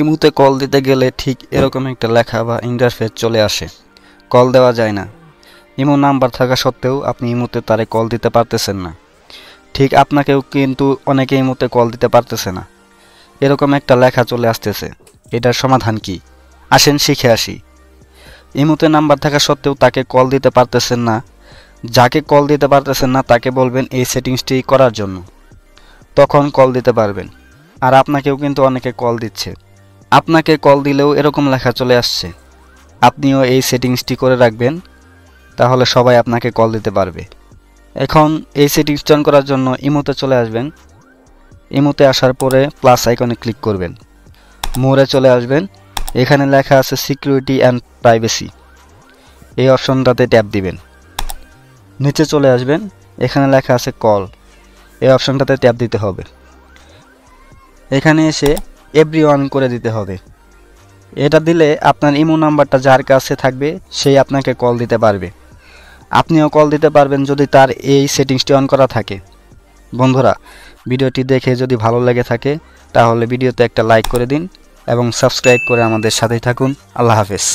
ইমোতে কল দিতে গেলে ঠিক এরকম একটা লেখা বা ইন্টারফেস চলে আসে, কল দেওয়া যায় না। ইমো নাম্বার থাকা সত্ত্বেও আপনি ইমোতে তারে কল দিতে পারতেছেন না। ঠিক আপনাকেও কিন্তু অনেকে ইমোতে কল দিতে পারতেছে না, এরকম একটা লেখা চলে আসতেছে। এটার সমাধান কি? আসেন শিখে আসি। ইমোতে নাম্বার থাকা সত্ত্বেও তাকে কল দিতে পারতেছেন না, যাকে কল দিতে পারতেছেন না তাকে বলবেন এই সেটিংসটি করার জন্য, তখন কল দিতে পারবেন। আর আপনাকেও কিন্তু অনেকে কল দিচ্ছে, আপনাকে কল দিলেও এরকম লেখা চলে আসছে। আপনিও এই সেটিংসটি করে রাখবেন, তাহলে সবাই আপনাকে কল দিতে পারবে। এখন এই সেটিংস অন করার জন্য ইমোতে চলে আসবেন। ইমোতে আসার পরে প্লাস আইকনে ক্লিক করবেন, মোরে চলে আসবেন। এখানে লেখা আছে সিকিউরিটি অ্যান্ড প্রাইভেসি, এই অপশনটাতে ট্যাপ দিবেন। নিচে চলে আসবেন, এখানে লেখা আছে কল, এই অপশনটাতে ট্যাপ দিতে হবে। এখানে এসে এভরিওয়ান করে দিতে হবে। এটা দিলে আপনার ইমো নাম্বারটা যার কাছে থাকবে সেই আপনাকে কল দিতে পারবে। আপনিও কল দিতে পারবেন যদি তার এই সেটিংসটি অন করা থাকে। বন্ধুরা, ভিডিওটি দেখে যদি ভালো লেগে থাকে তাহলে ভিডিওতে একটা লাইক করে দিন এবং সাবস্ক্রাইব করে আমাদের সাথেই থাকুন। আল্লাহ হাফেজ।